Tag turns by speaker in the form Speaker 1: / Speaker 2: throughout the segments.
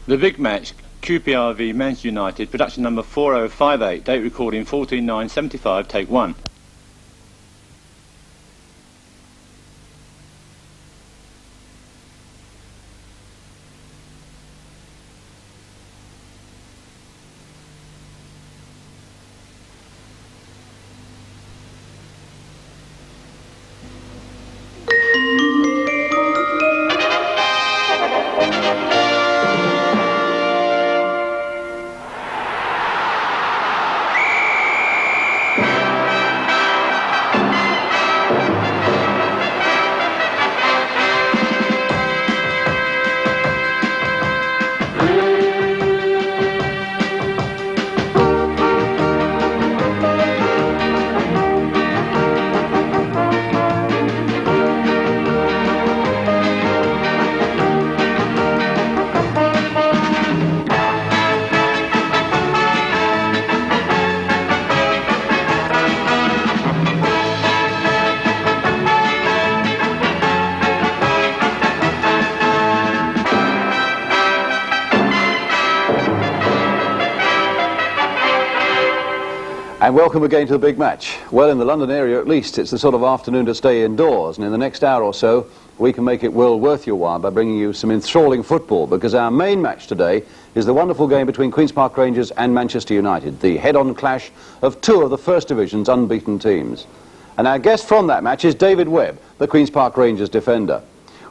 Speaker 1: The big match, QPR v Manchester United, production number 4058, date recording 14/9/75, take 1.
Speaker 2: And welcome again to the big match. Well, in the London area at least, it's the sort of afternoon to stay indoors, and in the next hour or so we can make it well worth your while by bringing you some enthralling football, because our main match today is the wonderful game between Queen's Park Rangers and Manchester United, the head-on clash of two of the First Division's unbeaten teams. And our guest from that match is David Webb, the Queen's Park Rangers defender.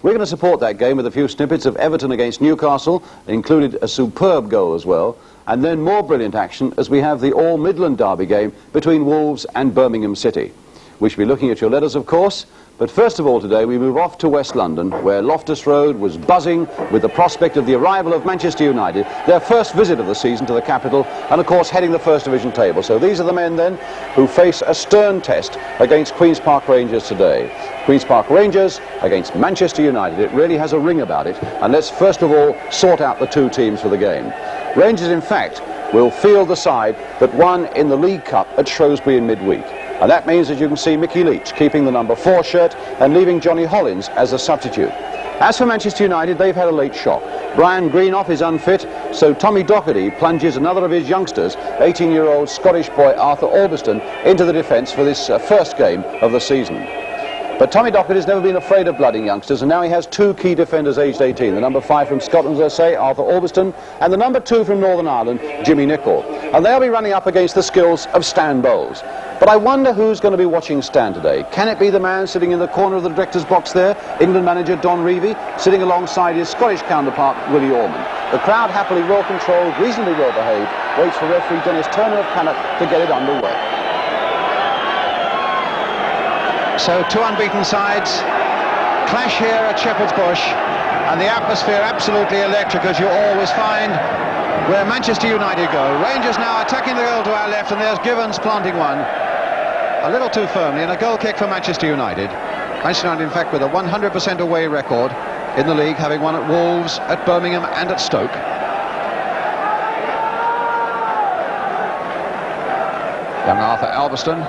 Speaker 2: We're going to support that game with a few snippets of Everton against Newcastle, included a superb goal as well, and then more brilliant action as we have the All-Midland derby game between Wolves and Birmingham City. We shall be looking at your letters, of course, but first of all today we move off to West London, where Loftus Road was buzzing with the prospect of the arrival of Manchester United, their first visit of the season to the capital, and of course heading the First Division table. So these are the men then who face a stern test against Queen's Park Rangers today. Queen's Park Rangers against Manchester United. It really has a ring about it, and let's first of all sort out the two teams for the game. Rangers, in fact, will field the side that won in the League Cup at Shrewsbury in midweek. And that means that you can see Mickey Leach keeping the number 4 shirt and leaving Johnny Hollins as a substitute. As for Manchester United, they've had a late shock. Brian Greenoff is unfit, so Tommy Docherty plunges another of his youngsters, 18-year-old Scottish boy Arthur Albiston, into the defence for this first game of the season. But Tommy Docherty's never been afraid of blooding youngsters, and now he has two key defenders aged 18, the number 5 from Scotland, as I say, Arthur Albiston, and the number 2 from Northern Ireland, Jimmy Nicholl. And they'll be running up against the skills of Stan Bowles. But I wonder who's going to be watching Stan today. Can it be the man sitting in the corner of the director's box there, England manager Don Revie, sitting alongside his Scottish counterpart, Willie Orman? The crowd, happily well-controlled, reasonably well-behaved, waits for referee Dennis Turner of Cannock to get it underway.
Speaker 3: So two unbeaten sides clash here at Shepherd's Bush, and the atmosphere absolutely electric, as you always find where Manchester United go. Rangers now attacking the goal to our left, and there's Givens planting one a little too firmly, and a goal kick for Manchester United. Manchester United, in fact, with a 100% away record in the league, having won at Wolves, at Birmingham and at Stoke. Young Arthur Albiston.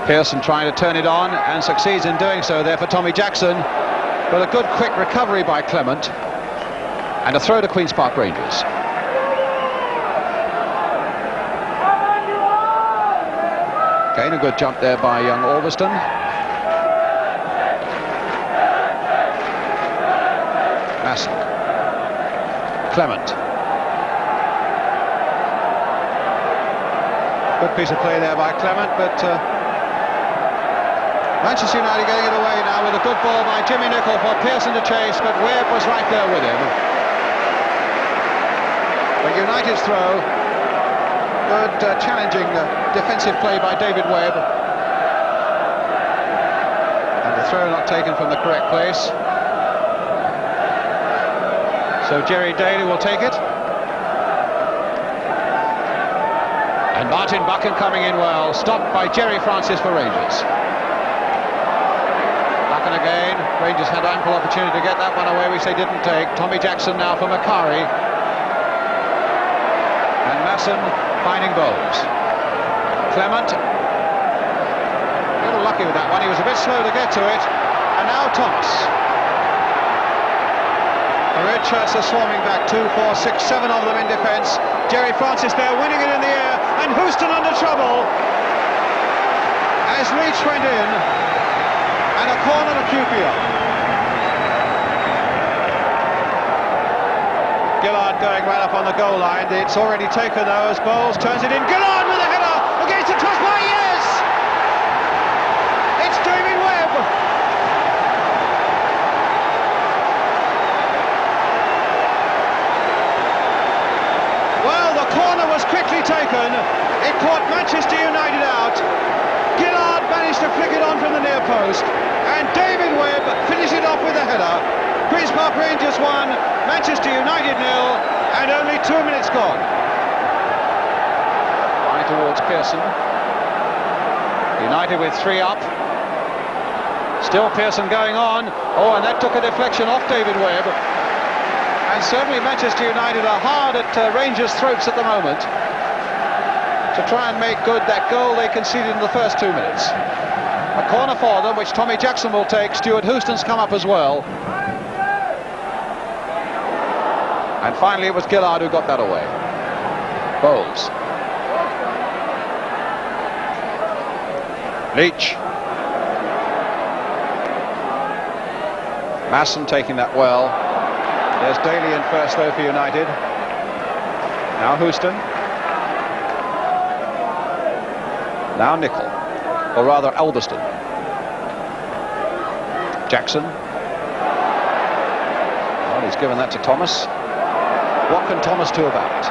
Speaker 3: Pearson trying to turn it on and succeeds in doing so there for Tommy Jackson, but a good quick recovery by Clement, and a throw to Queen's Park Rangers. Again a good jump there by young Albiston. Masson. Clement. Good piece of play there by Clement, but Manchester United getting it away now with a good ball by Jimmy Nicholl for Pearson to chase, but Webb was right there with him. But United's throw, good challenging defensive play by David Webb. And the throw not taken from the correct place. So Jerry Daly will take it. And Martin Buchan coming in well, stopped by Jerry Francis for Rangers. Buchan again, Rangers had ample opportunity to get that one away, which they didn't take. Tommy Jackson now for Macari. And Masson finding Bowles. Clement, a little lucky with that one, he was a bit slow to get to it. And now Thomas. The red shirts are swarming back, 2, 4, 6, 7 of them in defence. Jerry Francis there winning it in the air, and Houston under trouble as Leach went in, and a corner to QPR. Gerald going right up on the goal line. It's already taken though as Bowles turns it in. Gerald with a header against the crossbar. Yes! It's David Webb. Well, the corner was quickly taken. It caught Manchester United out. Gerald managed to flick it on from the near post, and David Webb finished it off with a header. Queen's Park Rangers 1, Manchester United 0, and only 2 minutes gone. Right towards Pearson. United with 3 up. Still Pearson going on. Oh, and that took a deflection off David Webb. And certainly Manchester United are hard at Rangers' throats at the moment to try and make good that goal they conceded in the first 2 minutes. A corner for them, which Tommy Jackson will take. Stuart Houston's come up as well. And finally it was Gerald who got that away. Bowles. Leach. Masson taking that well. There's Daly in first though for United. Now Houston. Now Nicol, or rather Alderston. Jackson. Well, he's given that to Thomas. What can Thomas do about it?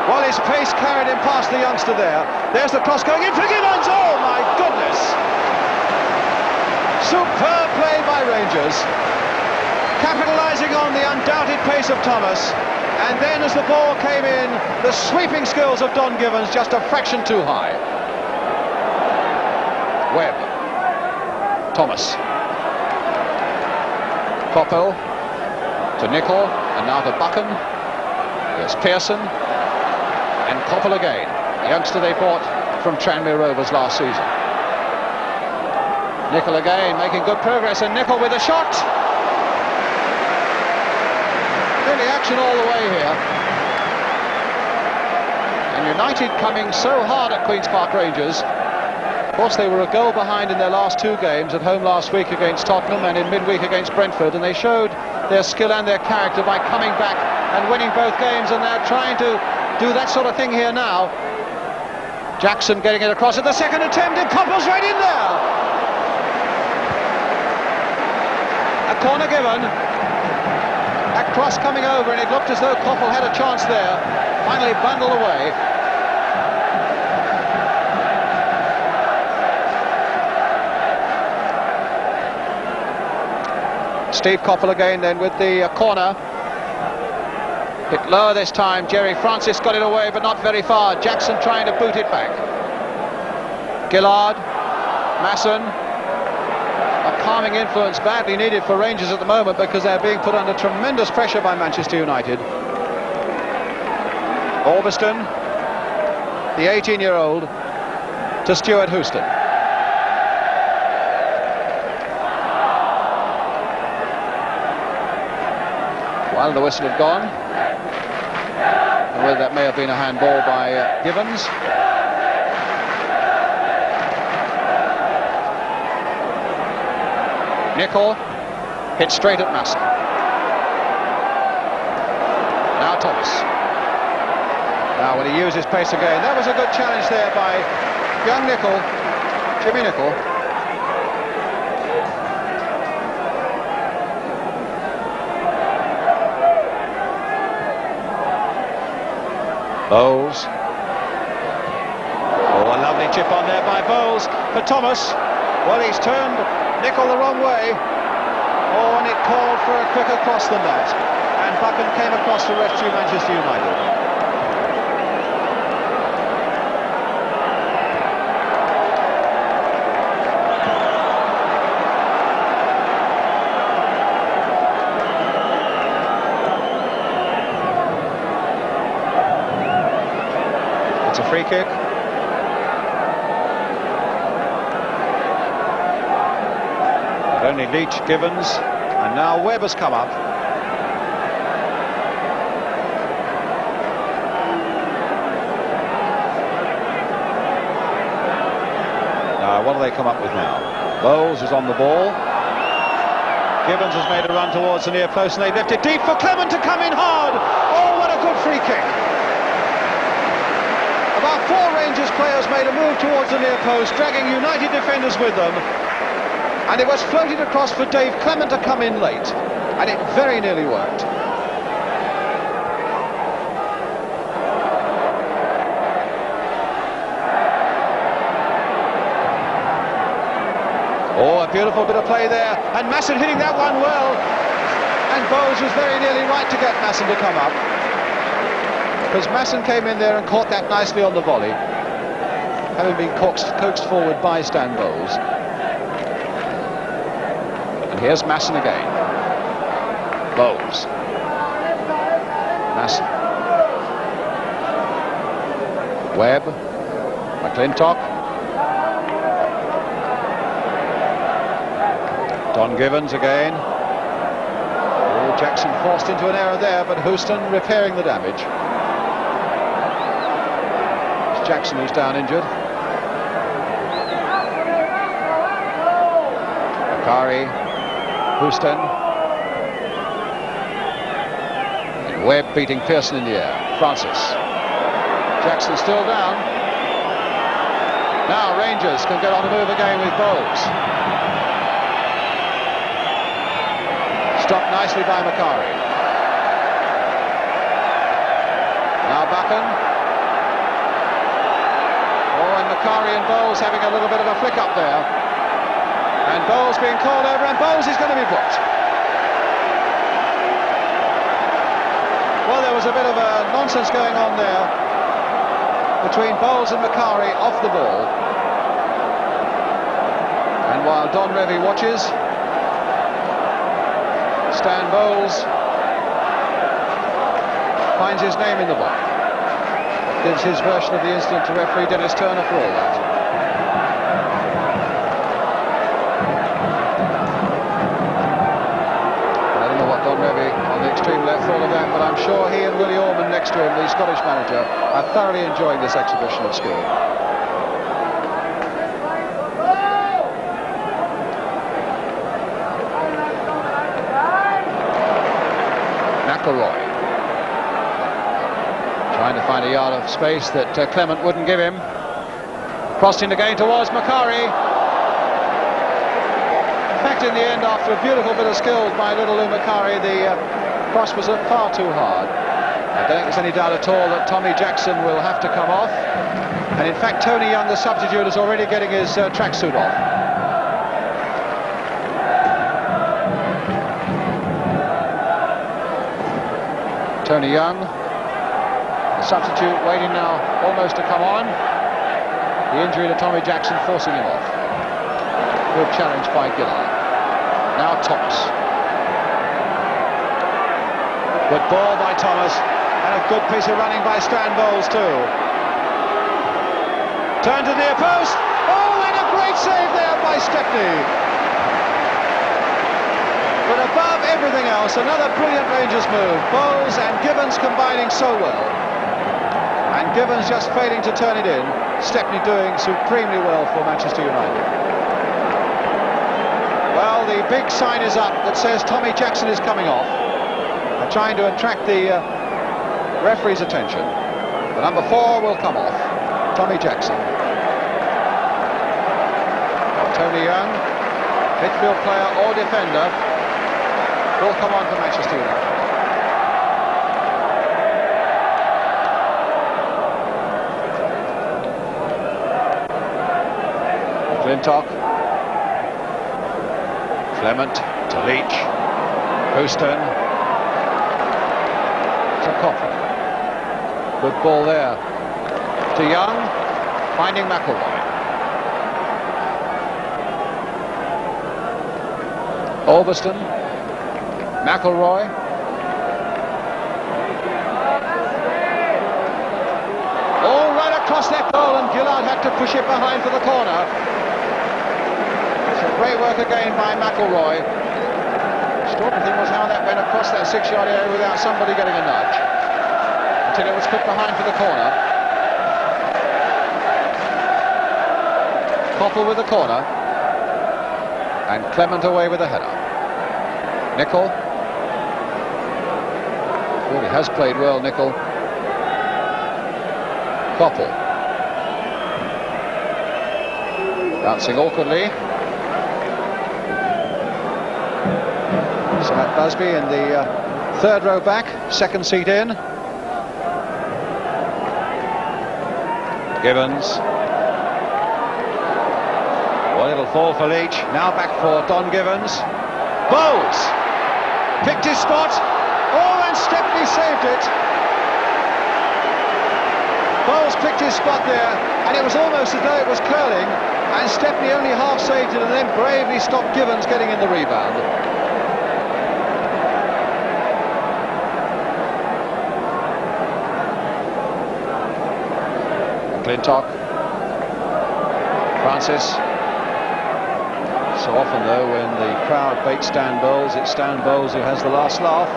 Speaker 3: Well, his pace carried him past the youngster there. There's the cross going in for Gibbons. Oh my goodness! Superb play by Rangers, capitalising on the undoubted pace of Thomas. And then as the ball came in, the sweeping skills of Don Gibbons just a fraction too high. Webb. Thomas. Coppell to Nicol, and now to Buchan. There's Pearson and Coppell again, the youngster they bought from Tranmere Rovers last season. Nicol again making good progress, and Nicol with a shot. Really action all the way here. And United coming so hard at Queen's Park Rangers. Of course, they were a goal behind in their last 2 games, at home last week against Tottenham and in midweek against Brentford, and they showed their skill and their character by coming back and winning both games, and they're trying to do that sort of thing here now. Jackson getting it across at the second attempt, and Coppell's right in there. A corner given. That cross coming over, and it looked as though Coppell had a chance there. Finally bundled away. Steve Coppell again then with the corner. Hit lower this time. Jerry Francis got it away, but not very far. Jackson trying to boot it back. Gerald, Masson. A calming influence badly needed for Rangers at the moment, because they're being put under tremendous pressure by Manchester United. Alberston, the 18-year-old, to Stuart Houston. Well, the whistle had gone. And whether that may have been a handball by Gibbons. Nicol hit straight at Masson. Now Thomas. Now will he use his pace again? That was a good challenge there by young Nicol, Jimmy Nicol. Bowles. Oh, a lovely chip on there by Bowles for Thomas. Well, he's turned Nicol the wrong way. Oh, and it called for a quicker cross than that. And Buchan came across to rescue Manchester United. It's a free kick. But only Leach, Gibbons, and now Webb has come up. they come up with now. Bowles is on the ball. Gibbons has made a run towards the near post, and they've left it deep for Clement to come in hard. Oh, what a good free kick. About 4 Rangers players made a move towards the near post, dragging United defenders with them. And it was floated across for Dave Clement to come in late. And it very nearly worked. Oh, a beautiful bit of play there, and Masson hitting that one well, and Bowles was very nearly right to get Masson to come up, because Masson came in there and caught that nicely on the volley, having been coaxed forward by Stan Bowles. And here's Masson again. Bowles. Masson. Webb. McClintock. Don Givens again. Oh, Jackson forced into an error there, but Houston repairing the damage. It's Jackson who's down injured. Akari, Houston. And Webb beating Pearson in the air. Francis. Jackson still down. Now Rangers can get on the move again with Bowles. Stopped nicely by Macari. Now Buchan. Oh, and Macari and Bowles having a little bit of a flick up there. And Bowles being called over, and Bowles is going to be booked. Well, there was a bit of a nonsense going on there between Bowles and Macari off the ball. And while Don Revie watches, Stan Bowles finds his name in the book. Gives his version of the incident to referee Dennis Turner for all that. I don't know what Don Revie on the extreme left thought of that, but I'm sure he and Willie Orman next to him, the Scottish manager, are thoroughly enjoying this exhibition of skill. McElroy trying to find a yard of space that Clement wouldn't give him. Crossing again towards Macari. In fact, in the end, after a beautiful bit of skill by little Lou Macari, the cross was far too hard. I don't think there's any doubt at all that Tommy Jackson will have to come off. And in fact, Tony Young, the substitute, is already getting his tracksuit off. Tony Young, the substitute, waiting now almost to come on. The injury to Tommy Jackson forcing him off. Good challenge by Gillard. Now Thomas. Good ball by Thomas, and a good piece of running by Stan Bowles too. Turn to the near post. Oh, and a great save there by Stepney. But above everything else, another brilliant Rangers move. Bowles and Gibbons combining so well. And Gibbons just failing to turn it in. Stepney doing supremely well for Manchester United. Well, the big sign is up that says Tommy Jackson is coming off. They're trying to attract the referee's attention. The number 4 will come off. Tommy Jackson. Tony Young, midfield player or defender, will come on for Manchester United. McClintock. Clement to Leach. Houston. To Coffin. Good ball there. To Young. Finding McElroy. Ulverston. McElroy. All right across that goal, and Gillard had to push it behind for the corner. So great work again by McElroy. The extraordinary thing was how that went across that 6-yard area without somebody getting a nudge, until it was put behind for the corner. Koppel with the corner. And Clement away with the header. Nicol. Really has played well, Nicol. Koppel. Bouncing awkwardly. So at Busby in the third row back, second seat in. Gibbons. Well, it'll fall for Leach. Now back for Don Gibbons. Bowles! Picked his spot. Oh, and Stepney saved it. Bowles picked his spot there, and it was almost as though it was curling, and Stepney only half saved it and then bravely stopped Gibbons getting in the rebound. McClintock. Francis. So often, though, when the crowd baits Stan Bowles, it's Stan Bowles who has the last laugh.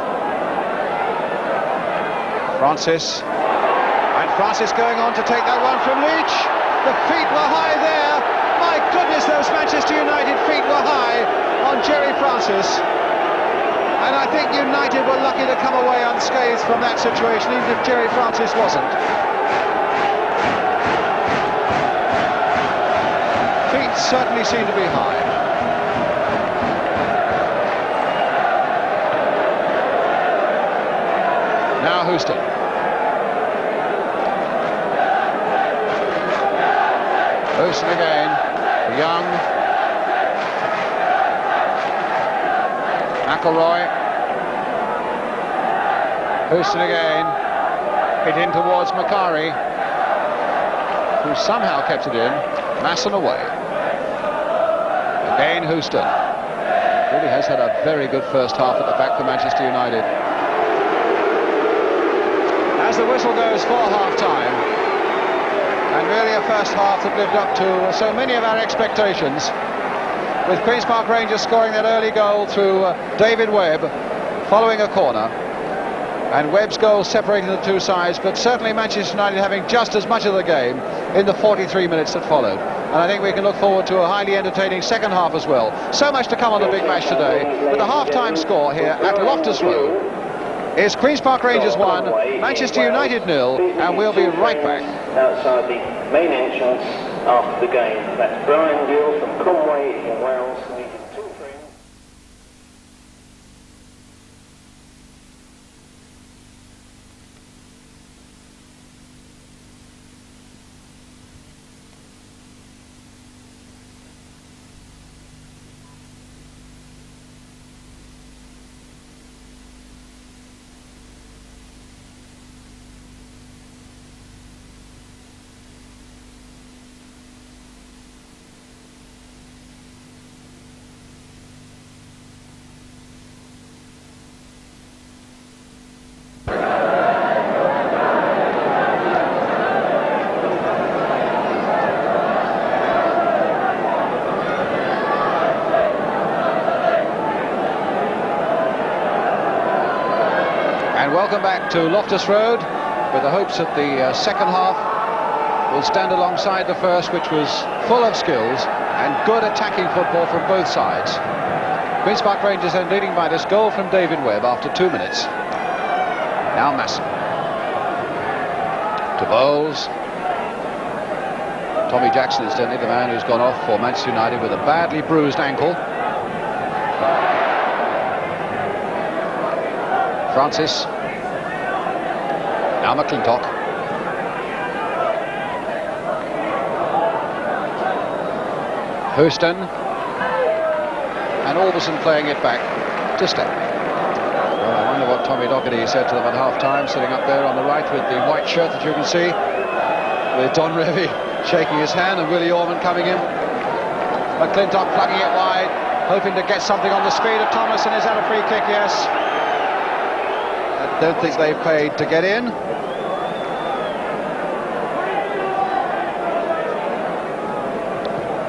Speaker 3: Francis. And Francis going on to take that one from Leach. The feet were high there. My goodness, those Manchester United feet were high on Jerry Francis. And I think United were lucky to come away unscathed from that situation, even if Jerry Francis wasn't. Feet certainly seem to be high. Now Houston. Houston again. Young. McElroy. Houston again. Hit in towards Macari, who somehow kept it in. Masson away. Again Houston. Really has had a very good first half at the back for Manchester United. As the whistle goes for half-time, and really a first half that lived up to so many of our expectations, with Queen's Park Rangers scoring that early goal through David Webb, following a corner, and Webb's goal separating the two sides, but certainly Manchester United having just as much of the game in the 43 minutes that followed. And I think we can look forward to a highly entertaining second half as well. So much to come on the big match today, with the half-time score here at Loftus Road is Queen's Park Rangers 1, Manchester United 0, and we'll be right back.
Speaker 4: Outside the main entrance after the game. That's Brian Gill from Conway in Wales.
Speaker 3: Welcome back to Loftus Road, with the hopes that the second half will stand alongside the first, which was full of skills and good attacking football from both sides. Queen's Park Rangers then leading by this goal from David Webb after 2 minutes. Now Masson. To Bowles. Tommy Jackson incidentally, the man who's gone off for Manchester United with a badly bruised ankle. Francis. Now McClintock. Houston. And Alderson playing it back to Stepney. Well, I wonder what Tommy Docherty said to them at half-time, sitting up there on the right with the white shirt that you can see, with Don Revie shaking his hand and Willie Orman coming in. McClintock plugging it wide, hoping to get something on the speed of Thomas, and is that a free kick? Yes. I don't think they paid to get in.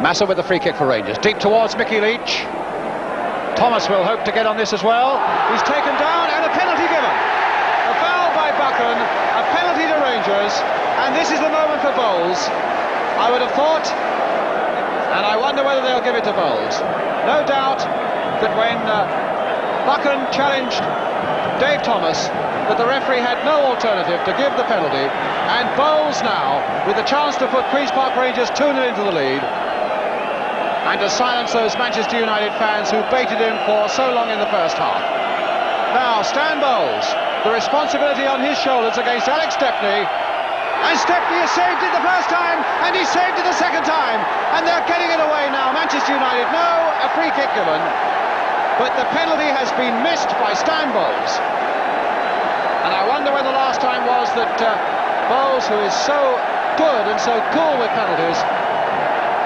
Speaker 3: Massa with the free kick for Rangers, deep towards Mickey Leach. Thomas will hope to get on this as well. He's taken down, and a penalty given. A foul by Buchan, a penalty to Rangers, and this is the moment for Bowles. I would have thought And I wonder whether they'll give it to Bowles. No doubt that when Buchan challenged Dave Thomas, that the referee had no alternative to give the penalty, and Bowles now, with the chance to put Queen's Park Rangers 2-0 into the lead, and to silence those Manchester United fans who baited him for so long in the first half. Now, Stan Bowles, the responsibility on his shoulders against Alex Stepney, and Stepney has saved it the first time, and he saved it the second time, and they're getting it away now. Manchester United, no, a free kick given, but the penalty has been missed by Stan Bowles. And I wonder when the last time was that Bowles, who is so good and so cool with penalties,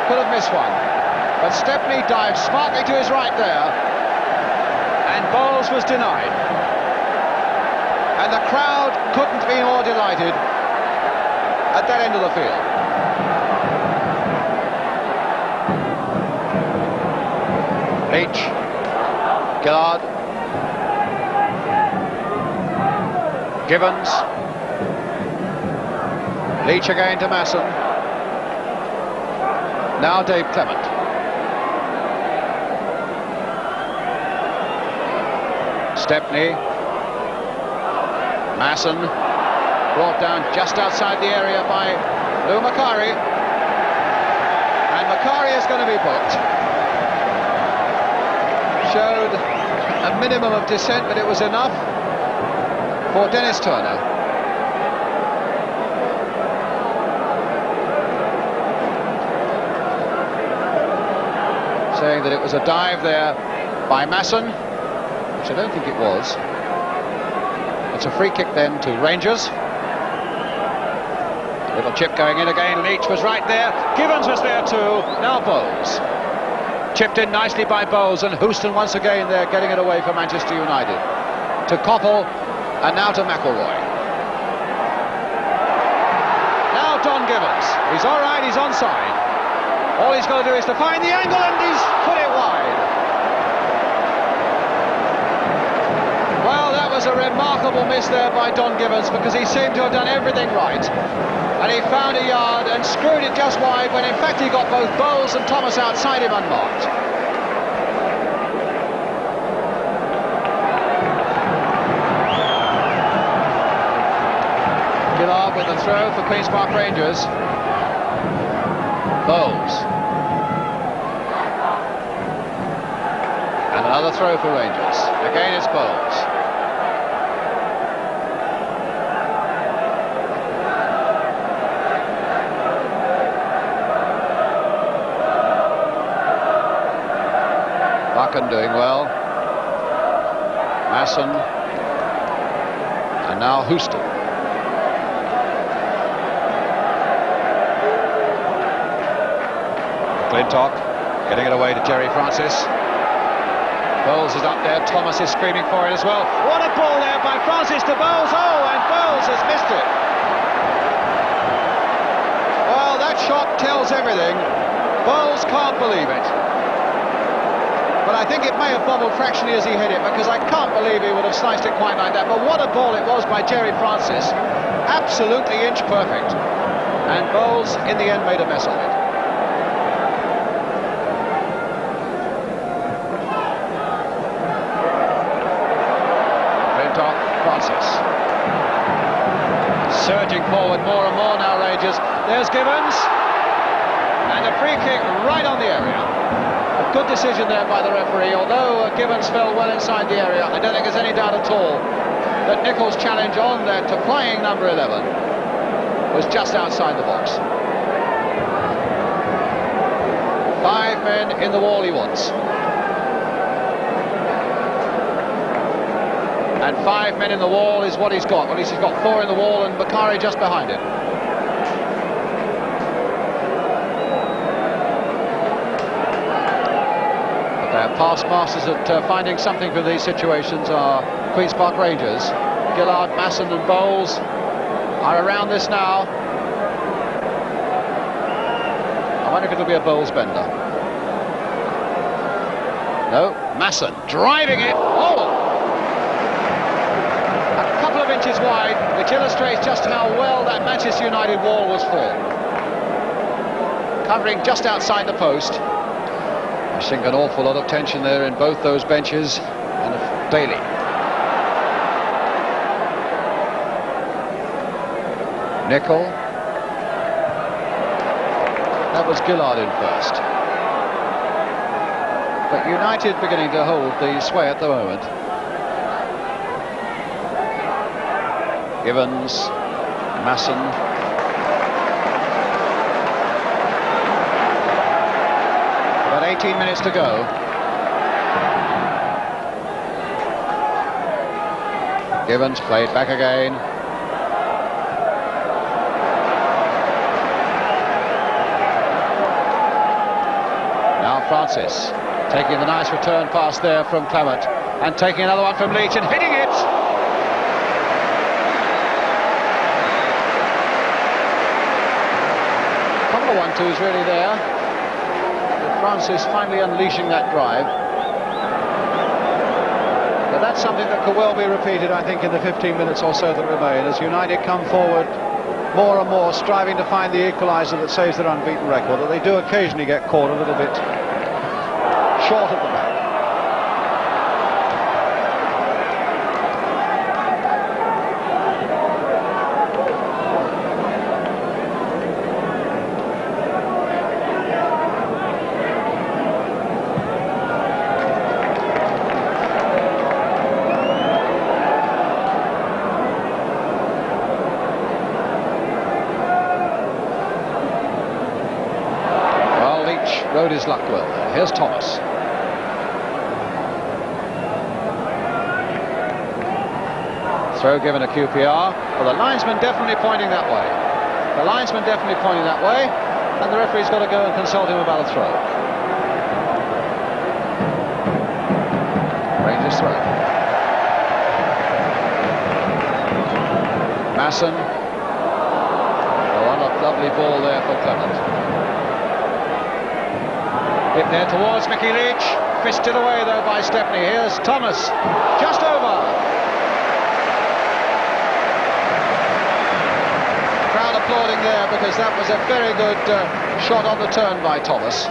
Speaker 3: could have missed one. But Stepney dived smartly to his right there, and Bowles was denied. And the crowd couldn't be more delighted at that end of the field. Leach, Gerald, Gibbons, Leach again to Masson. Now Dave Clement. Stepney, Masson, brought down just outside the area by Lou Macari, and Macari is going to be booked. Showed a minimum of dissent, but it was enough for Dennis Turner. Saying that it was a dive there by Masson, which I don't think it was. It's a free kick then to Rangers. Little chip going in again. Leach was right there. Gibbons was there too. Now Bowles. Chipped in nicely by Bowles, and Houston once again there getting it away for Manchester United. To Koppel, and now to McElroy. Now Don Gibbons. He's all right, he's onside. All he's got to do is to find the angle, and he's put it wide. Well, that was a remarkable miss there by Don Gibbons, because he seemed to have done everything right. And he found a yard and screwed it just wide, when in fact he got both Bowles and Thomas outside him unmarked. Gerald with a throw for Queen's Park Rangers. Bowles. And another throw for Rangers. Again it's Bowles. Buchan doing well. Masson. And now Houston. Clintock getting it away to Jerry Francis. Bowles is up there. Thomas is screaming for it as well. What a ball there by Francis to Bowles. Oh, and Bowles has missed it. Well, that shot tells everything. Bowles can't believe it. But I think it may have bobbled fractionally as he hit it, because I can't believe he would have sliced it quite like that. But what a ball it was by Jerry Francis. Absolutely inch perfect. And Bowles, in the end, made a mess of it. Francis. Surging forward more and more now, Rangers. There's Gibbons. And a free kick right on the area. A good decision there by the referee, although Gibbons fell well inside the area. I don't think there's any doubt at all that Nicholls' challenge on there to flying number 11 was just outside the box. 5 men in the wall he wants. And 5 men in the wall is what he's got. At least he's got 4 in the wall, and Macari just behind him. But their past masters at finding something from these situations are Queen's Park Rangers. Gillard, Masson and Bowles are around this now. I wonder if it'll be a Bowles bender. No, Masson driving it. Oh! Inches wide, which illustrates just how well that Manchester United wall was formed. covering just outside the post. I think an awful lot of tension there in both those benches. And Daly. Nicol. That was Gerald in first. But United beginning to hold the sway at the moment. Givens, Masson. About 18 minutes to go. Givens played back again. Now Francis taking the nice return pass there from Clement and taking another one from Leach and hitting it. A couple of 1-2s really there. But Francis finally unleashing that drive. But that's something that could well be repeated, I think, in the 15 minutes or so that remain, as United come forward more and more, striving to find the equaliser that saves their unbeaten record. That they do occasionally get caught a little bit short at the back. Rode his luck well there. Here's Thomas. Throw given to QPR. Well, the linesman definitely pointing that way. The linesman definitely pointing that way, and the referee's got to go and consult him about a throw. Rangers throw. Masson. Oh, a lovely ball there for Clement. Hit there towards Mickey Leach, fisted away though by Stepney. Here's Thomas, just over. Crowd applauding there because that was a very good shot on the turn by Thomas.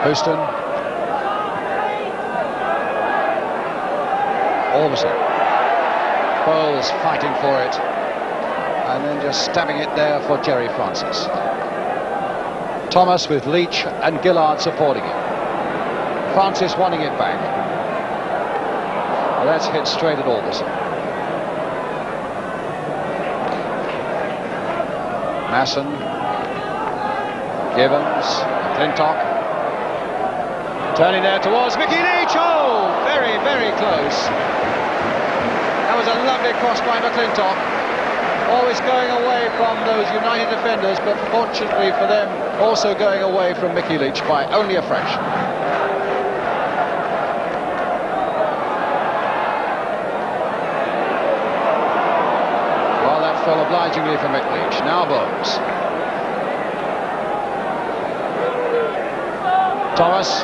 Speaker 3: Houston. Orbison. Bowles fighting for it. And then just stabbing it there for Jerry Francis. Thomas with Leach and Gerald supporting him. Francis wanting it back. Well, that's hit straight at Orbison. Masson. Givens. McClintock. Turning there towards Mickey Leach. Oh, very, very close. That was a lovely cross by McClintock. Always going away from those United defenders, but fortunately for them, also going away from Mickey Leach by only a fraction. Well, that fell obligingly for Mick Leach. Now Bowles. Thomas.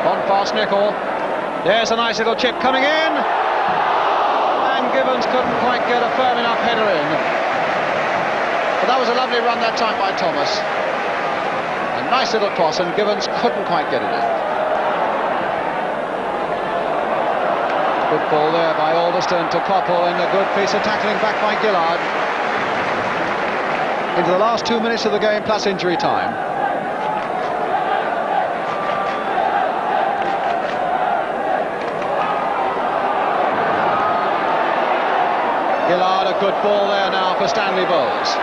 Speaker 3: On past Nicol. There's a nice little chip coming in. And Givens couldn't quite get a firm enough header in. But that was a lovely run that time by Thomas. A nice little cross, and Givens couldn't quite get it in. Good ball there by Alderston to Koppel, and a good piece of tackling back by Gerald. Into the last 2 minutes of the game plus injury time. Gerald, a good ball there now for Stanley Bowles.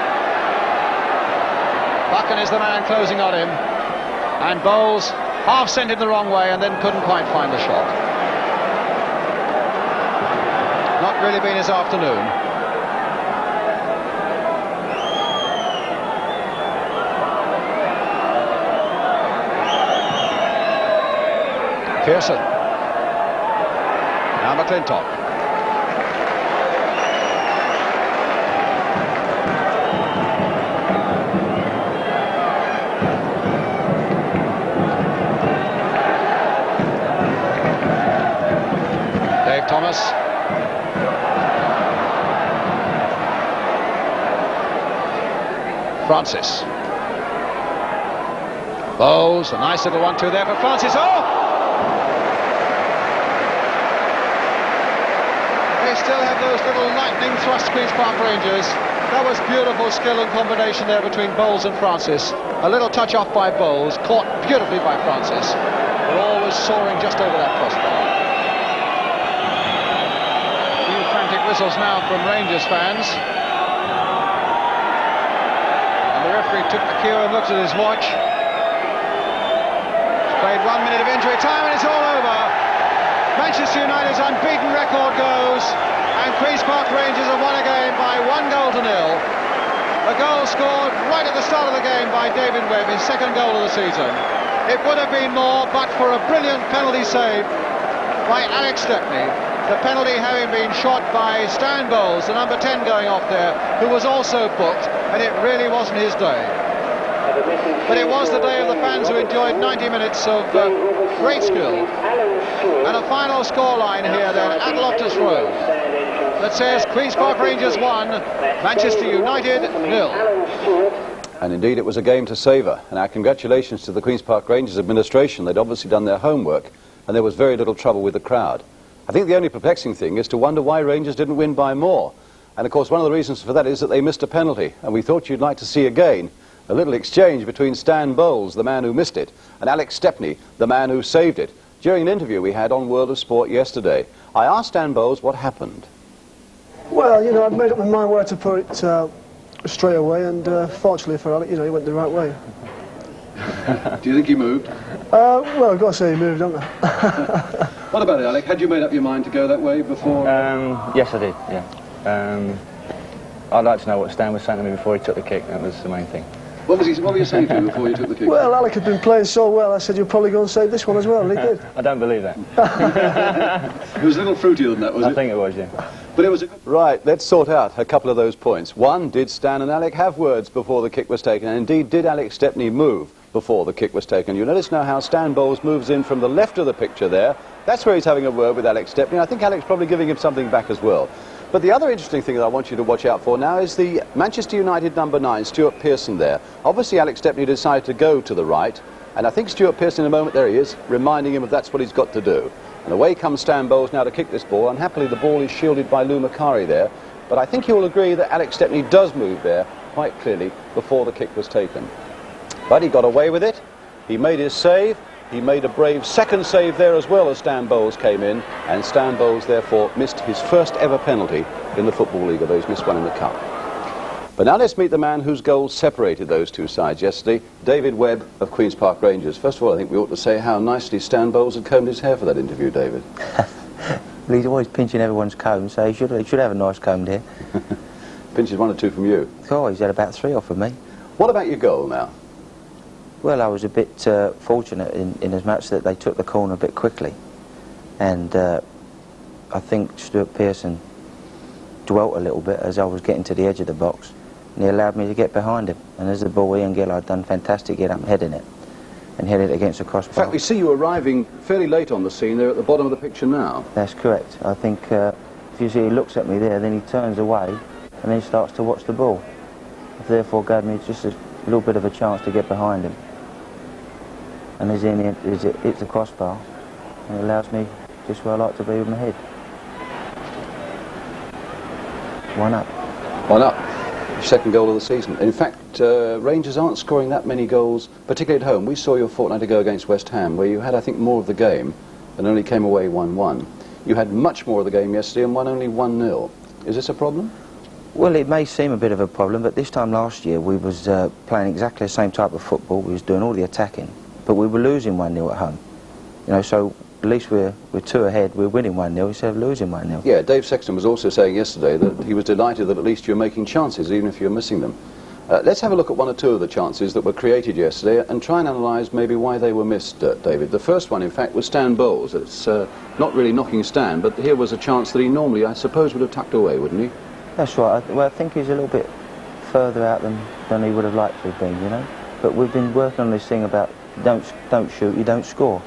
Speaker 3: Buchan is the man closing on him, and Bowles half sent him the wrong way and then couldn't quite find the shot. Not really been his afternoon. Pearson. Now McClintock. save, Thomas. Francis. Bowles, a nice little 1-2 there for Francis. Oh! They still have those little lightning thrust, Queen's Park Rangers. That was beautiful skill and combination there between Bowles and Francis. A little touch off by Bowles, caught beautifully by Francis. They're always soaring just over that crossbar. A few frantic whistles now from Rangers fans. And the referee took the cue and looked at his watch. Played 1 minute of injury time and it's all over. Manchester United's unbeaten record goes, and Queen's Park Rangers have won a game by 1-0. A goal scored right at the start of the game by David Webb, his second goal of the season. It would have been more but for a brilliant penalty save by Alex Stepney. The penalty having been shot by Stan Bowles, the number 10 going off there, who was also booked, and it really wasn't his day. But it was the day of the fans who enjoyed 90 minutes of great skill. And a final scoreline here then at Loftus Road that says Queen's Park Rangers 1, Manchester United 0.
Speaker 2: And indeed it was a game to savour, and our congratulations to the Queen's Park Rangers administration. They'd obviously done their homework and there was very little trouble with the crowd. I think the only perplexing thing is to wonder why Rangers didn't win by more. And of course one of the reasons for that is that they missed a penalty, and we thought you'd like to see again a little exchange between Stan Bowles, the man who missed it, and Alex Stepney, the man who saved it, during an interview we had on World of Sport yesterday. I asked Stan Bowles what happened.
Speaker 5: Well, you know, I'd made up my mind where to put it straight away, and fortunately for Alex, you know, he went the right way.
Speaker 6: Do you think he moved?
Speaker 5: Well, I've got to say he moved, don't I?
Speaker 6: What about it, Alec? Had you made up your mind to go that way before?
Speaker 7: Yes, I did, yeah. I'd like to know what Stan was saying to me before he took the kick. That was the main thing.
Speaker 6: What were you saying to him before you took the kick?
Speaker 5: Well, Alec had been playing so well, I said, you'll probably go and save this one as well, and he did.
Speaker 7: I don't believe that.
Speaker 6: It was a little fruitier than that, was it?
Speaker 7: I think it was, yeah.
Speaker 6: But it was a good...
Speaker 2: Right, let's sort out a couple of those points. One, did Stan and Alec have words before the kick was taken? And indeed, did Alex Stepney move before the kick was taken? You notice now how Stan Bowles moves in from the left of the picture there. That's where he's having a word with Alex Stepney. I think Alex probably giving him something back as well. But the other interesting thing that I want you to watch out for now is the Manchester United number 9, Stuart Pearson there. Obviously Alex Stepney decided to go to the right, and I think Stuart Pearson in a moment, there he is, reminding him of that's what he's got to do. And away comes Stan Bowles now to kick this ball. Unhappily the ball is shielded by Lou Macari there, but I think you'll agree that Alex Stepney does move there quite clearly before the kick was taken. But he got away with it, he made his save. He made a brave second save there as well as Stan Bowles came in, and Stan Bowles therefore missed his first ever penalty in the Football League, although he's missed one in the Cup. But now let's meet the man whose goal separated those two sides yesterday, David Webb of Queen's Park Rangers. First of all, I think we ought to say how nicely Stan Bowles had combed his hair for that interview, David.
Speaker 8: Well, he's always pinching everyone's comb, so he should have a nice combed hair.
Speaker 2: Pinches 1 or 2 from you.
Speaker 8: Oh, he's had about 3 off of me.
Speaker 2: What about your goal now?
Speaker 8: Well, I was a bit fortunate in as much that they took the corner a bit quickly, and I think Stuart Pearson dwelt a little bit as I was getting to the edge of the box, and he allowed me to get behind him, and as the ball, Ian Gill had done fantastic get up and heading it, and head it against the crossbar.
Speaker 2: In fact, we see you arriving fairly late on the scene there at the bottom of the picture now.
Speaker 8: That's correct. I think if you see he looks at me there, then he turns away, and then he starts to watch the ball. It therefore gave me just a little bit of a chance to get behind him. And as in it hits the crossbar, and it allows me just where I like to be with my head. 1 up.
Speaker 2: 1 up. Second goal of the season. In fact, Rangers aren't scoring that many goals, particularly at home. We saw you a fortnight ago against West Ham, where you had, I think, more of the game and only came away 1-1. You had much more of the game yesterday and won only 1-0. Is this a problem?
Speaker 8: Well, it may seem a bit of a problem, but this time last year we was playing exactly the same type of football. We was doing all the attacking, but we were losing 1-0 at home. You know, so at least we're 2 ahead, we're winning 1-0 instead of losing 1-0.
Speaker 2: Yeah, Dave Sexton was also saying yesterday that he was delighted that at least you're making chances, even if you're missing them. Let's have a look at 1 or 2 of the chances that were created yesterday and try and analyse maybe why they were missed, David. The first one, in fact, was Stan Bowles. It's not really knocking Stan, but here was a chance that he normally, I suppose, would have tucked away, wouldn't he?
Speaker 8: That's right. Well, I think he's a little bit further out than he would have liked to have been, you know. But we've been working on this thing about don't shoot, you don't score.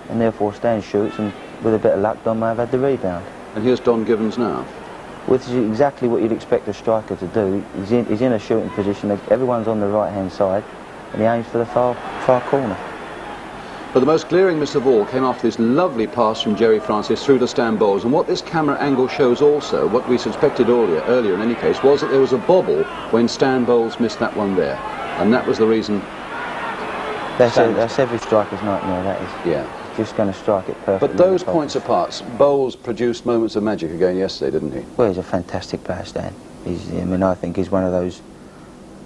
Speaker 8: And therefore Stan shoots, and with a bit of luck, Don may have had the rebound.
Speaker 2: And here's Don Givens now.
Speaker 8: Which is exactly what you'd expect a striker to do. He's in a shooting position. Everyone's on the right-hand side, and he aims for the far corner.
Speaker 2: But the most glaring miss of all came after this lovely pass from Jerry Francis through to Stan Bowles. And what this camera angle shows also, what we suspected earlier in any case, was that there was a bobble when Stan Bowles missed that one there. And that was the reason.
Speaker 8: That's every striker's nightmare, that is.
Speaker 2: Yeah.
Speaker 8: Just going to strike it perfectly.
Speaker 2: But those points apart, Bowles produced moments of magic again yesterday, didn't he?
Speaker 8: Well, he's a fantastic player, Stan. I think he's one of those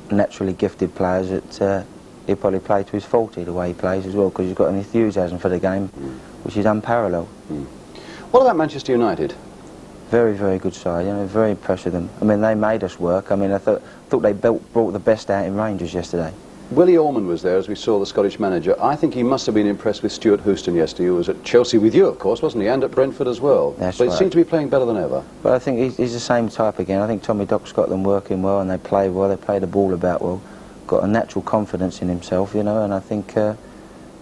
Speaker 8: naturally gifted players that he'll probably play to his 40 the way he plays as well, because he's got an enthusiasm for the game which is unparalleled.
Speaker 2: What about Manchester United?
Speaker 8: Very, very good side. Very impressed with them. I mean, they made us work. I mean, I thought they brought the best out in Rangers yesterday.
Speaker 2: Willie Orman was there, as we saw the Scottish manager. I think he must have been impressed with Stuart Houston yesterday, who was at Chelsea with you, of course, wasn't he? And at Brentford as well.
Speaker 8: That's
Speaker 2: but
Speaker 8: right.
Speaker 2: He seemed to be playing better than ever.
Speaker 8: But I think he's the same type again. I think Tommy Dock's got them working well, and they play well. They play the ball about well. Got a natural confidence in himself, and I think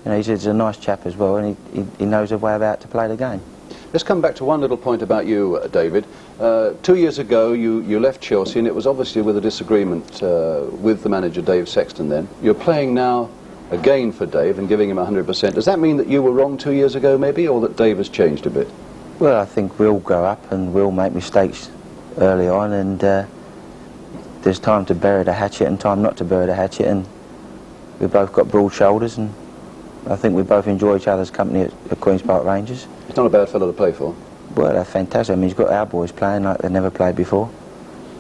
Speaker 8: he's a nice chap as well, and he knows a way about to play the game.
Speaker 2: Let's come back to one little point about you, David. 2 years ago, you left Chelsea, and it was obviously with a disagreement with the manager, Dave Sexton, then. You're playing now again for Dave and giving him 100%. Does that mean that you were wrong 2 years ago, maybe, or that Dave has changed a bit?
Speaker 8: Well, I think we all grow up and we all make mistakes early on, and there's time to bury the hatchet and time not to bury the hatchet, and we've both got broad shoulders, and I think we both enjoy each other's company at Queen's Park Rangers.
Speaker 2: He's not a bad fellow to play for.
Speaker 8: Well, they're fantastic. I mean, he's got our boys playing like they've never played before.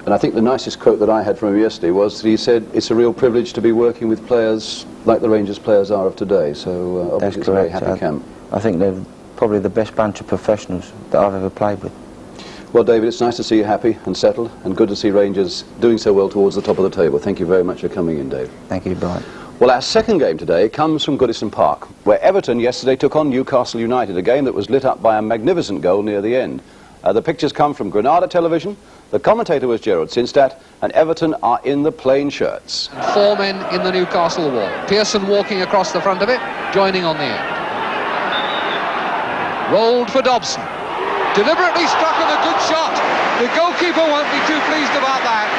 Speaker 2: And I think the nicest quote that I had from him yesterday was that he said, it's a real privilege to be working with players like the Rangers players are of today. So obviously it's a very happy camp.
Speaker 8: I think they're probably the best bunch of professionals that I've ever played with.
Speaker 2: Well, David, it's nice to see you happy and settled, and good to see Rangers doing so well towards the top of the table. Thank you very much for coming in, Dave.
Speaker 8: Thank you, Brian.
Speaker 2: Well, our second game today comes from Goodison Park, where Everton yesterday took on Newcastle United, a game that was lit up by a magnificent goal near the end. The pictures come from Granada Television. The commentator was Gerald Sinstad, and Everton are in the plain shirts.
Speaker 9: 4 men in the Newcastle wall. Pearson walking across the front of it, joining on the end. Rolled for Dobson. Deliberately struck with a good shot. The goalkeeper won't be too pleased about that.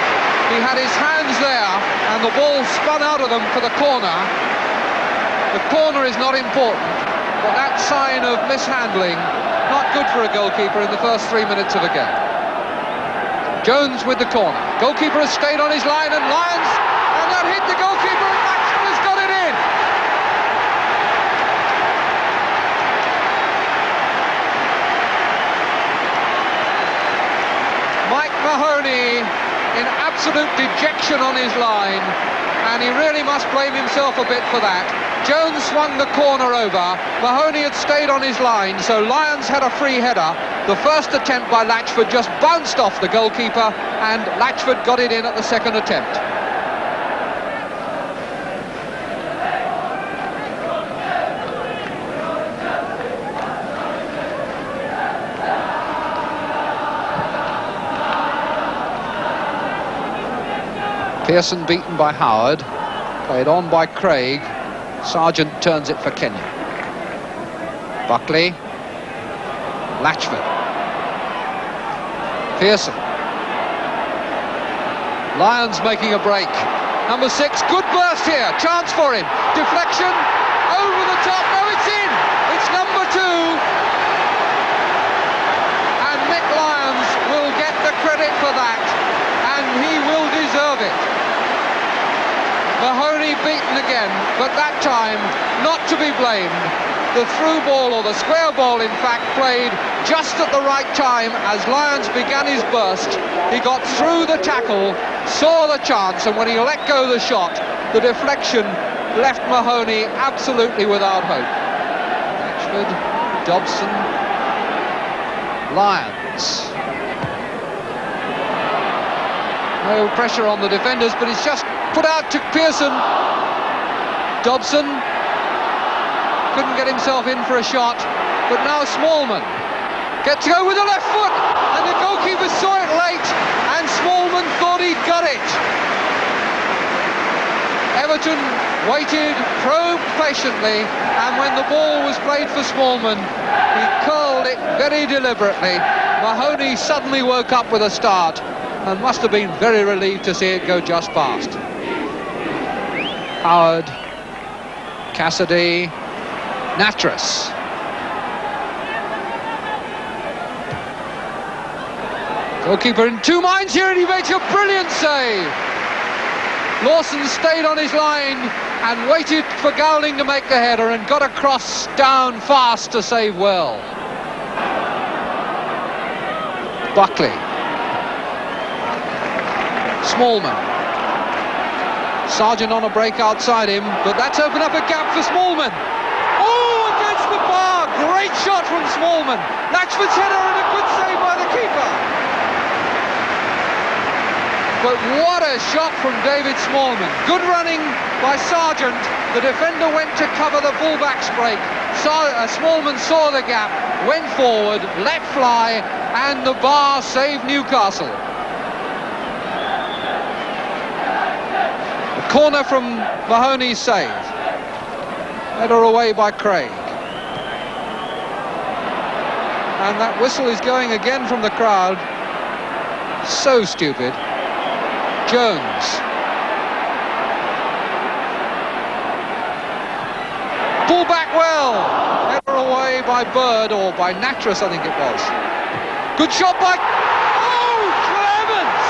Speaker 9: He had his hands there, and the ball spun out of them for the corner. The corner is not important, but that sign of mishandling, not good for a goalkeeper in the first 3 minutes of a game. Jones with the corner. Goalkeeper has stayed on his line, and Lyons, and that hit the goalkeeper, and Maxwell has got it in. Mike Mahoney in absolute dejection on his line, and he really must blame himself a bit for that. Jones swung the corner over. Mahoney had stayed on his line, so Lyons had a free header. The first attempt by Latchford just bounced off the goalkeeper, and Latchford got it in at the second attempt. Pearson beaten by Howard, played on by Craig. Sargent turns it for Kenya. Buckley. Latchford. Pearson. Lyons making a break. Number 6, good burst here. Chance for him. Deflection. Over the top. No, it's in. It's number 2. And Nick Lyons will get the credit for that. And he will deserve it. Mahoney beaten again, but that time not to be blamed. The through ball, or the square ball in fact, played just at the right time as Lyons began his burst. He got through the tackle, saw the chance, and when he let go the shot, the deflection left Mahoney absolutely without hope. Latchford, Dobson, Lyons. No pressure on the defenders, but it's just put out to Pearson. Dobson couldn't get himself in for a shot, but now Smallman gets to go with the left foot, and the goalkeeper saw it late, and Smallman thought he'd got it. Everton waited, probed patiently, and when the ball was played for Smallman, he curled it very deliberately, Mahoney suddenly woke up with a start and must have been very relieved to see it go just past. Howard, Cassidy, Natras. Goalkeeper in two minds here, and he makes a brilliant save. Lawson stayed on his line and waited for Gowling to make the header and got across down fast to save well. Buckley. Smallman. Sargent on a break outside him, but that's opened up a gap for Smallman. Oh, against the bar! Great shot from Smallman. Latchford's header and a good save by the keeper. But what a shot from David Smallman. Good running by Sargent. The defender went to cover the fullback's break. Smallman saw the gap, went forward, let fly, and the bar saved Newcastle. A corner from Mahoney's save. Header away by Craig. And that whistle is going again from the crowd. So stupid. Jones. Pull back well. Header away by Bird, or by Natras, I think it was. Good shot by... Oh, Clements!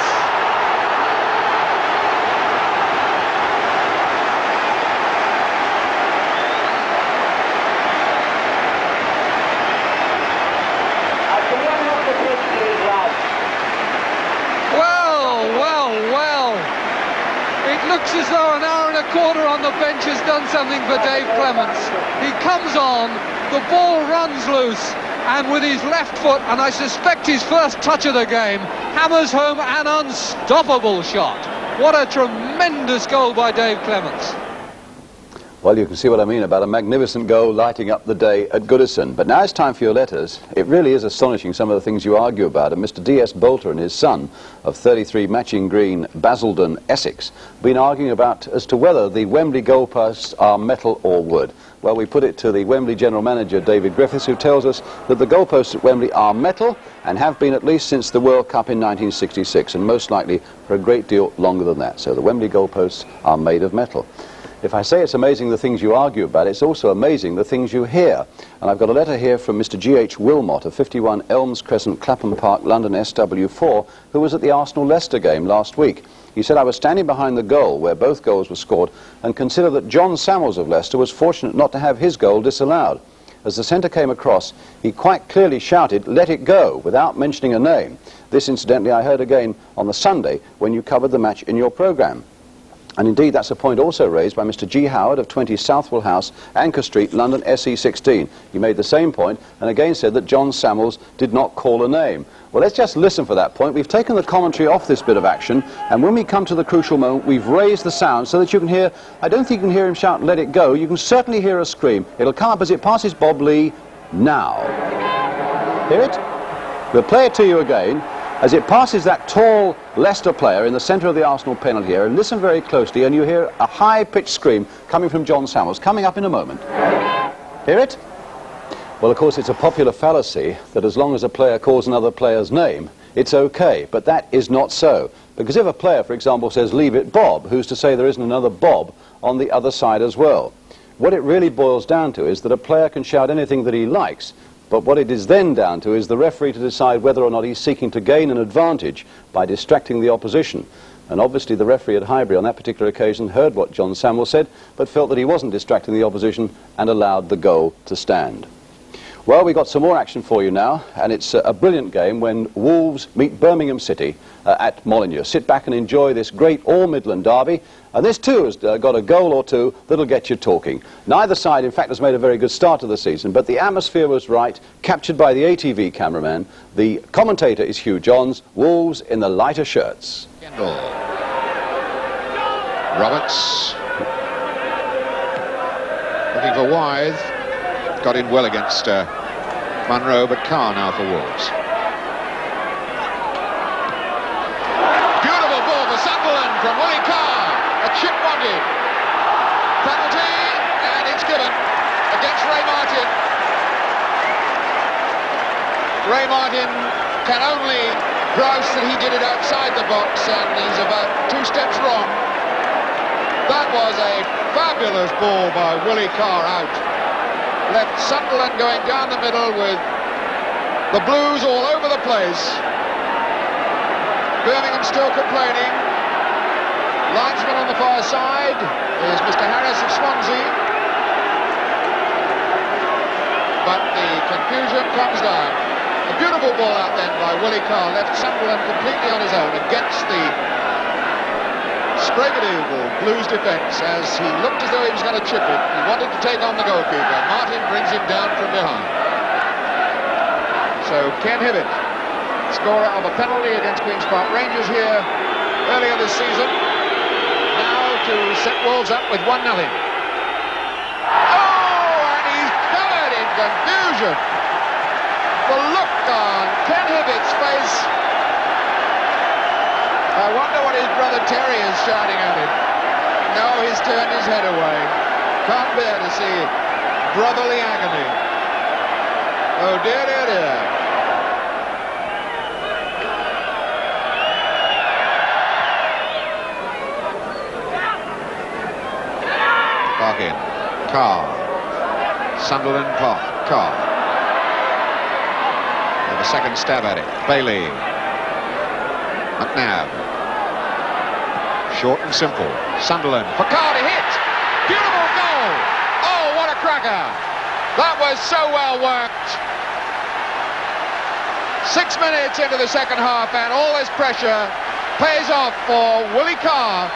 Speaker 9: Well. It looks as though an hour and a quarter on the bench has done something for Dave Clements. He comes on, the ball runs loose, and with his left foot, and I suspect his first touch of the game, hammers home an unstoppable shot. What a tremendous goal by Dave Clements.
Speaker 2: Well, you can see what I mean about a magnificent goal lighting up the day at Goodison. But now it's time for your letters. It really is astonishing, some of the things you argue about. And Mr. D.S. Bolter and his son of 33 Matching Green, Basildon, Essex, have been arguing about as to whether the Wembley goalposts are metal or wood. Well, we put it to the Wembley General Manager, David Griffiths, who tells us that the goalposts at Wembley are metal and have been at least since the World Cup in 1966, and most likely for a great deal longer than that. So the Wembley goalposts are made of metal. If I say it's amazing the things you argue about, it's also amazing the things you hear. And I've got a letter here from Mr. G.H. Wilmot of 51 Elms Crescent, Clapham Park, London, SW4, who was at the Arsenal-Leicester game last week. He said, I was standing behind the goal where both goals were scored and considered that John Samuels of Leicester was fortunate not to have his goal disallowed. As the centre came across, he quite clearly shouted, "Let it go," without mentioning a name. This, incidentally, I heard again on the Sunday when you covered the match in your programme. And indeed, that's a point also raised by Mr. G. Howard of 20 Southwell House, Anchor Street, London, SE16. He made the same point and again said that John Samuels did not call a name. Well, let's just listen for that point. We've taken the commentary off this bit of action, and when we come to the crucial moment, we've raised the sound so that you can hear, I don't think you can hear him shout, "Let it go." You can certainly hear a scream. It'll come up as it passes Bob Lee now. Hear it? We'll play it to you again. As it passes that tall Leicester player in the centre of the Arsenal penalty area, and listen very closely, and you hear a high-pitched scream coming from John Samuels, coming up in a moment. Hear it? Well, of course, it's a popular fallacy that as long as a player calls another player's name, it's okay, but that is not so. Because if a player, for example, says, "Leave it, Bob," who's to say there isn't another Bob on the other side as well? What it really boils down to is that a player can shout anything that he likes, but what it is then down to is the referee to decide whether or not he's seeking to gain an advantage by distracting the opposition. And obviously the referee at Highbury on that particular occasion heard what John Samuel said, but felt that he wasn't distracting the opposition and allowed the goal to stand. Well, we've got some more action for you now, and it's a brilliant game when Wolves meet Birmingham City at Molineux. Sit back and enjoy this great All-Midland derby, and this too has got a goal or two that'll get you talking. Neither side, in fact, has made a very good start to the season, but the atmosphere was right, captured by the ATV cameraman. The commentator is Hugh Johns. Wolves in the lighter shirts.
Speaker 3: Roberts looking for Wythe. Got in well against Munro, but Carr now for Wolves. Beautiful ball for Sunderland from Willie Carr. A chip wanted. Penalty, and it's given against Ray Martin. Ray Martin
Speaker 10: can only grouse that he did it outside the box, and he's about 2 steps wrong. That was a fabulous ball by Willie Carr out. Left Sunderland going down the middle with the Blues all over the place. Birmingham still complaining. Linesman on the far side is Mr. Harris of Swansea. But the confusion comes down. A beautiful ball out then by Willie Carr, left Sunderland completely on his own against the Sprague-Eagle Blues defence as he looked as though he was going to chip it. He wanted to take on the goalkeeper. Martin brings him down from behind. So Ken Hibbett, scorer of a penalty against Queen's Park Rangers here earlier this season, now to set Wolves up with 1-0. Oh, and he's covered in confusion. The look on Ken Hibbett's face. I wonder what his brother Terry is shouting at him. No, he's turned his head away. Can't bear to see brotherly agony. Oh dear, dear, dear. Back in. Carr. Sunderland Carr. A second stab at it. Bailey. McNabb. Short and simple. Sunderland. For Carr to hit. Beautiful goal. Oh, what a cracker. That was so well worked. 6 minutes into the second half and all this pressure pays off for Willie Carr.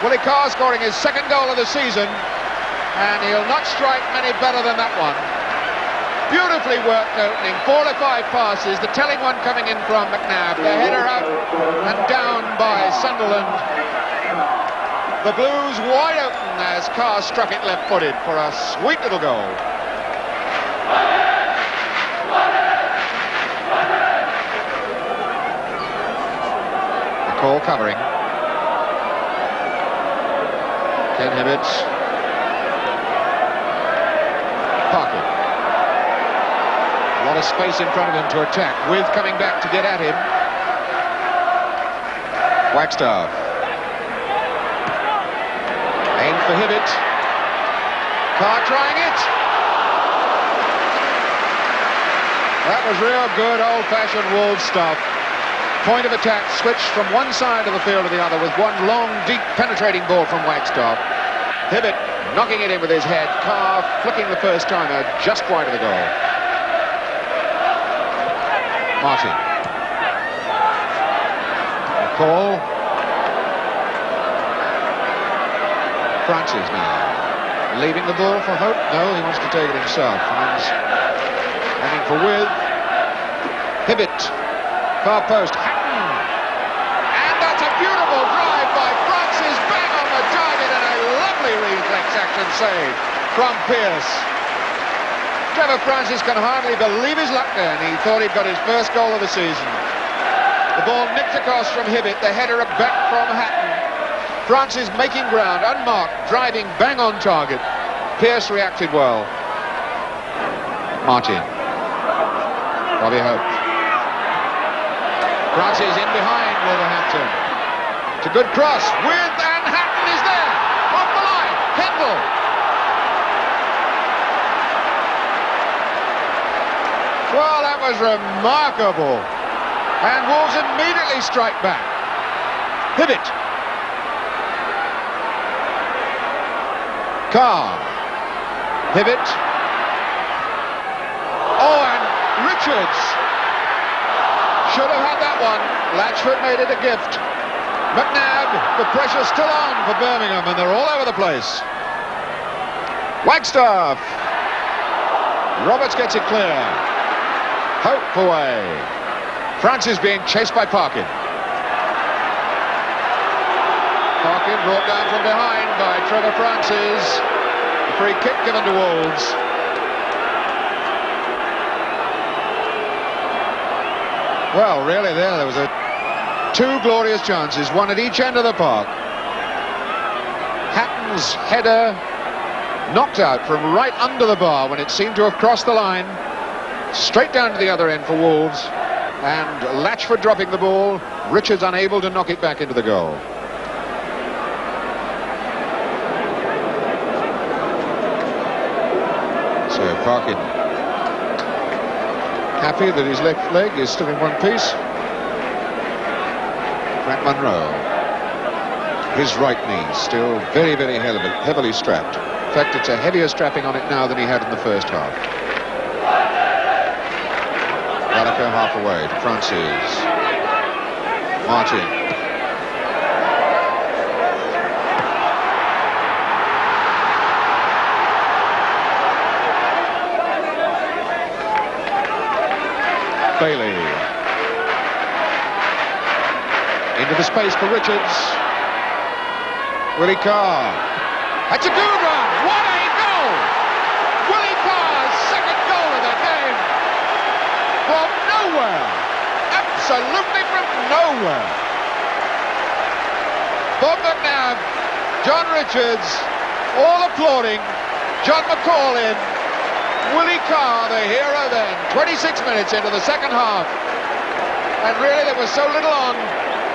Speaker 10: Willie Carr scoring his second goal of the season, and he'll not strike many better than that one. Beautifully worked opening, 4 or 5 passes, the telling one coming in from McNabb, the header up and down by Sunderland. The Blues wide open as Carr struck it left-footed for a sweet little goal. McCall covering. Ken Hibbett. Parker. A lot of space in front of him to attack. With coming back to get at him. Wagstaff. Aim for Hibbett. Carr trying it. That was real good old-fashioned Wolves stuff. Point of attack switched from one side of the field to the other with one long, deep, penetrating ball from Wagstaff. Hibbett knocking it in with his head. Carr flicking the first timer just wide of the goal. Martin. McCall. Francis now. Leaving the ball for Hope. No, he wants to take it himself. And he's aiming for With. Hibbett. Far post. Hatton. And that's a beautiful drive by Francis. Bang on the target and a lovely reflex action save from Pearce. Trevor Francis can hardly believe his luck there, and he thought he'd got his first goal of the season. The ball nicked across from Hibbett, the header back from Hatton. Francis making ground, unmarked, driving bang on target. Pearce reacted well. Martin. Robbie Hope. Francis in behind Wolverhampton. It's a good cross. With and Hatton is there. Off the line. Kendall. Well, that was remarkable. And Wolves immediately strike back. Hibbett. Carr. Hibbett. Oh, and Richards. Should have had that one. Latchford made it a gift. McNabb, the pressure's still on for Birmingham, and they're all over the place. Wagstaff. Roberts gets it clear. Hope away. Francis being chased by Parkin. Parkin brought down from behind by Trevor Francis. A free kick given to Wolves. Well, really there was two glorious chances, one at each end of the park. Hatton's header knocked out from right under the bar when it seemed to have crossed the line. Straight down to the other end for Wolves. and Latchford dropping the ball. Richards unable to knock it back into the goal. So Parkin happy that his left leg is still in one piece. Frank Munro, his right knee still very, very heavily strapped. In fact, it's a heavier strapping on it now than he had in the first half. Gallagher half away to Francis. Martin. Bailey. Into the space for Richards. Willie Carr. That's a good run. What a goal! Willie Carr's second goal of the game. From nowhere. Absolutely from nowhere. Bob McNabb, John Richards, all applauding. John McCall in. Willie Carr, the hero then. 26 minutes into the second half. And really there was so little on.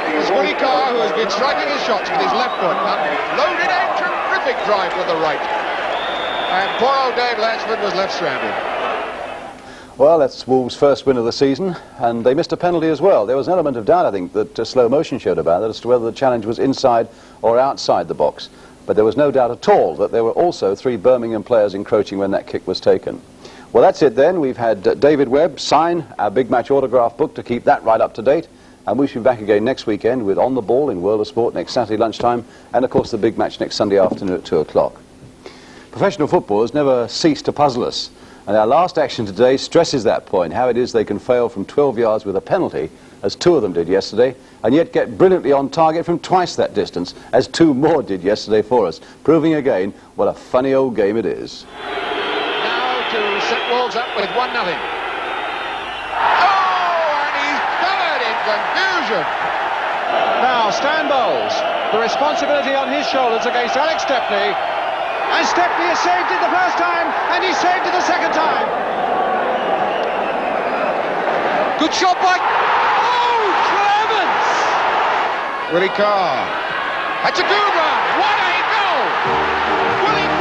Speaker 10: It was Willie Carr who has been striking his shots with his left foot. Loaded a terrific drive with the right. And poor old Dave Latchford was left stranded.
Speaker 2: Well, that's Wolves' first win of the season, and they missed a penalty as well. There was an element of doubt, I think, that slow motion showed about that as to whether the challenge was inside or outside the box. But there was no doubt at all that there were also 3 Birmingham players encroaching when that kick was taken. Well, that's it then. We've had David Webb sign our big match autograph book to keep that right up to date. And we should be back again next weekend with On the Ball in World of Sport next Saturday lunchtime, and of course the big match next Sunday afternoon at 2 o'clock. Professional football has never ceased to puzzle us, and our last action today stresses that point, how it is they can fail from 12 yards with a penalty, as 2 of them did yesterday, and yet get brilliantly on target from twice that distance, as 2 more did yesterday for us, proving again what a funny old game it is.
Speaker 10: Now to set Wolves up with 1-0. Confusion.
Speaker 3: Now Stan Bowles, the responsibility on his shoulders against Alex Stepney, and Stepney has saved it the first time and he saved it the second time.
Speaker 9: Good shot by... Oh, Clements!
Speaker 10: Willie Carr. That's a good run. What a goal! Willie